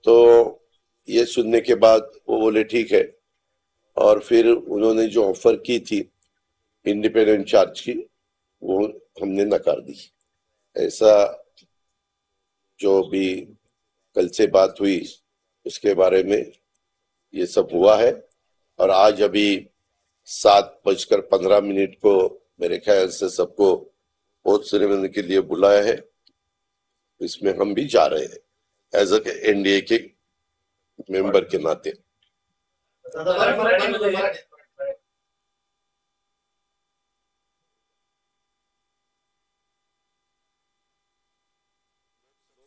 तो ये सुनने के बाद वो बोले ठीक है, और फिर उन्होंने जो ऑफर की थी इंडिपेंडेंट चार्ज की वो हमने नकार दी। ऐसा जो भी कल से बात हुई उसके बारे में ये सब हुआ है। और आज अभी 7:15 को मेरे ख्याल से सबको ओथ सेरेमनी के लिए बुलाया है, इसमें हम भी जा रहे हैं एज ए एनडीए के मेंबर के नाते।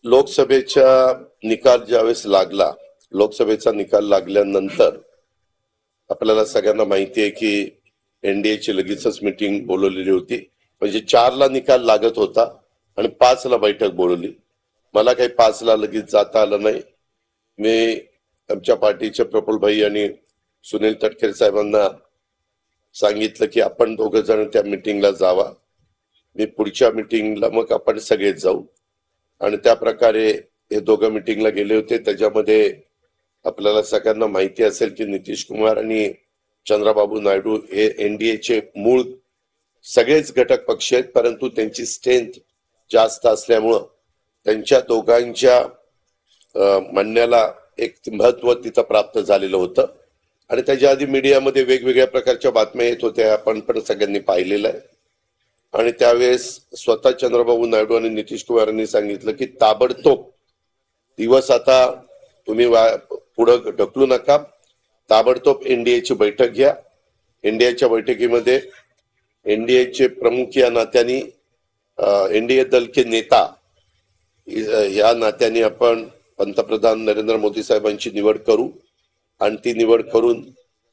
लोकसभेचा निकाल ज्यावेळेस लागला, लोकसभेचा निकाल लागल्यानंतर आपल्याला सगळ्यांना माहिती आहे की एनडीएची लगेचच मीटिंग बोलवलेली होती। म्हणजे 4ला निकाल लागत होता आणि 5ला बैठक बोलवली। मला काही 5ला लगेच जाता आलं नाही। मी आमच्या पार्टीचे प्रफुल्ल भाई आणि सुनील तटकरे साहेबांना सांगितलं की आपण दोघं जण त्या मीटिंगला जावा, मी पुढच्या मीटिंगला मग आपण सगळेच जाऊ। आणि त्या प्रकारे हे दोघं मीटिंगला गेले होते। त्याच्यामध्ये आपल्याला सगळ्यांना माहिती असेल की नितीश कुमार आणि चंद्रबाबू नायडू हे एनडीएचे मूळ सगळेच घटक पक्ष आहेत, परंतु त्यांची स्ट्रेंथ जास्त असल्यामुळं त्यांच्या दोघांच्या म्हणण्याला एक महत्व तिथं प्राप्त झालेलं होतं। आणि त्याच्या आधी मीडियामध्ये वेगवेगळ्या प्रकारच्या बातम्या येत होत्या, आपण पण सगळ्यांनी पाहिलेलं आहे। आणि त्यावेळेस स्वतः चंद्रबाबू नायडू आणि नितीश कुमार यांनी सांगितलं की ताबडतोब दिवस आता तुम्ही पुढे ढकलू नका, ताबडतोब एनडीएची बैठक घ्या। एनडीएच्या बैठकीमध्ये एनडीएचे प्रमुख या नात्याने एनडीए दल के नेता या नात्याने आपण पंतप्रधान नरेंद्र मोदी साहेबांची निवड करू आणि ती निवड करून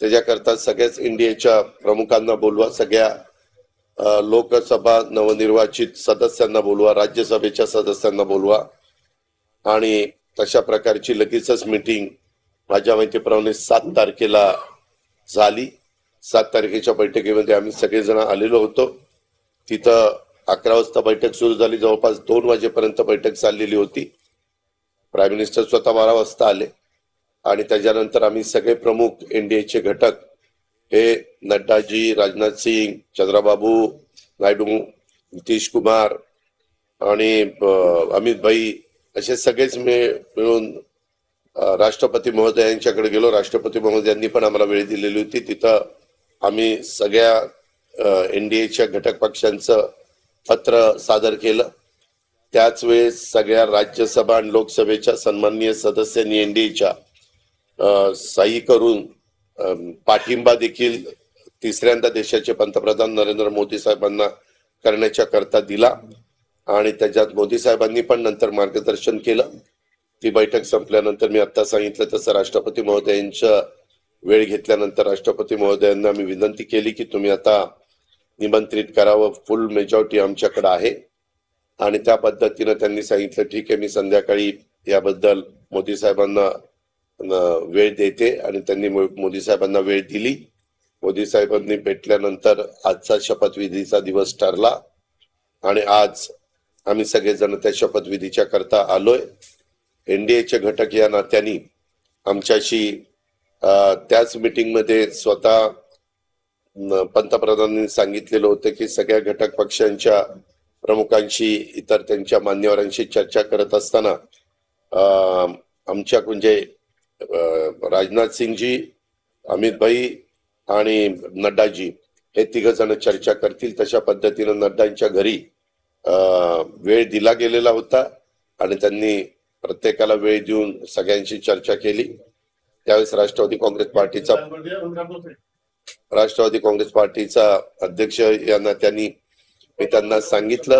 त्याच्याकरता सगळ्याच एनडीएच्या प्रमुखांना बोलवा, सगळ्या लोकसभा नवनिर्वाचित सदस्यांना बोलवा, राज्यसभेच्या सदस्यांना बोलवा। आणि तशा प्रकारची लगेचच मीटिंग माझ्या माहितीप्रमाणे 7 तारखेला झाली। 7 तारखेच्या बैठकीमध्ये आम्ही सगळेजण आलेलो होतो। तिथं 11 वाजता बैठक सुरू झाली, जवळपास 2 वाजेपर्यंत बैठक चाललेली होती। प्राईम मिनिस्टर स्वतः 12 वाजता आले आणि त्याच्यानंतर आम्ही सगळे प्रमुख एनडीएचे घटक हे नड्डाजी, राजनाथ सिंग, चंद्रबाबू नायडू, नितीश कुमार आणि अमित भाई असे सगळेच मिळून राष्ट्रपती महोदयांच्याकडे गेलो। राष्ट्रपती महोदयांनी पण आम्हाला वेळ दिलेली होती। तिथं आम्ही सगळ्या एनडीएच्या घटक पक्षांचं पत्र सादर केलं। त्याच वेळेस सगळ्या राज्यसभा आणि लोकसभेच्या सन्माननीय सदस्यांनी एनडीएच्या सही करून पाठिंबा देखील तिसऱ्यांदा देशाचे पंतप्रधान नरेंद्र मोदी साहेबांना करण्याच्या करता दिला। आणि त्याच्यात मोदी साहेबांनी पण नंतर मार्गदर्शन केलं। ती बैठक संपल्यानंतर मी आता सांगितलं तसं राष्ट्रपती महोदयांचा वेळ घेतल्यानंतर राष्ट्रपती महोदयांना मी विनंती केली की तुम्ही आता निमंत्रित करावं, फुल मेजॉरिटी आमच्याकडे आहे। आणि त्या पद्धतीने त्यांनी सांगितलं ठीक आहे, मी संध्याकाळी याबद्दल मोदी साहेबांना वेळ देते। आणि त्यांनी मोदी साहेबांना वेळ दिली। मोदी साहेबांनी भेटल्यानंतर आजचा शपथविधीचा दिवस ठरला आणि आज आम्ही सगळेजण त्या शपथविधीच्या करता आलोय। एनडीएचे घटक या नात्याने आमच्याशी त्याच मीटिंग मध्ये स्वतः पंतप्रधानांनी सांगितलेलं होतं की सगळ्या घटक पक्षांच्या प्रमुखांशी इतर त्यांच्या मान्यवरांशी चर्चा करत असताना आमच्या म्हणजे राजनाथ सिंगजी, अमित भाई आणि नड्डाजी हे तिघ जण चर्चा करतील तशा पद्धतीने नड्डांच्या घरी वेळ दिला गेलेला होता आणि त्यांनी प्रत्येकाला वेळ देऊन सगळ्यांशी चर्चा केली। त्यावेळेस राष्ट्रवादी काँग्रेस पार्टीचा अध्यक्ष या नात्याने मी त्यांना सांगितलं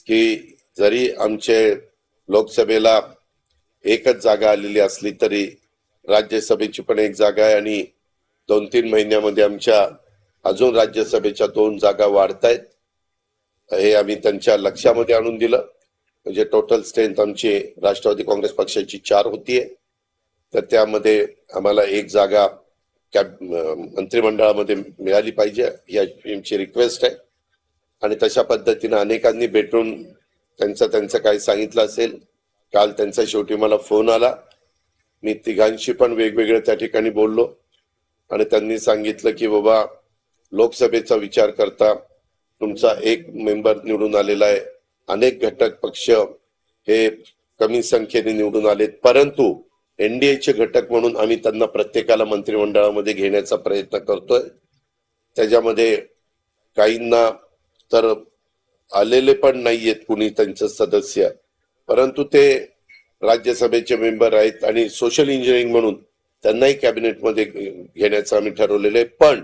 की जरी आमचे लोकसभेला एकच जागा आलेली असली तरी राज्यसभेची पण एक जागा आहे आणि 2-3 महिन्यामध्ये आमच्या अजून राज्यसभेच्या 2 जागा वाढतायत, हे आम्ही त्यांच्या लक्षामध्ये आणून दिलं। म्हणजे टोटल स्ट्रेंथ आमची राष्ट्रवादी काँग्रेस पक्षाची 4 होतीये, तर त्यामध्ये आम्हाला एक जागा मंत्रिमंडळामध्ये मिळाली पाहिजे ही आमची रिक्वेस्ट आहे। आणि तशा पद्धतीने अनेकांनी भेटून त्यांचं काय सांगितलं असेल। काल त्यांचा शेवटी मला फोन आला मी तिघांशी पण वेगवेगळ्या त्या ठिकाणी बोललो आणि त्यांनी सांगितलं की बाबा लोकसभेचा विचार करता तुमचा एक मेंबर निवडून आलेला आहे, अनेक घटक पक्ष हे कमी संख्येने निवडून आलेत, परंतु एनडीएचे घटक म्हणून आम्ही त्यांना प्रत्येकाला मंत्रिमंडळामध्ये घेण्याचा प्रयत्न करतोय. त्याच्यामध्ये काहींना तर आलेले पण नाहीयेत कुणी त्यांचं सदस्य, परंतु ते राज्यसभेचे मेंबर आहेत आणि सोशल इंजिनिअरिंग म्हणून त्यांनाही कॅबिनेटमध्ये घेण्याचं आम्ही ठरवलेलं आहे. पण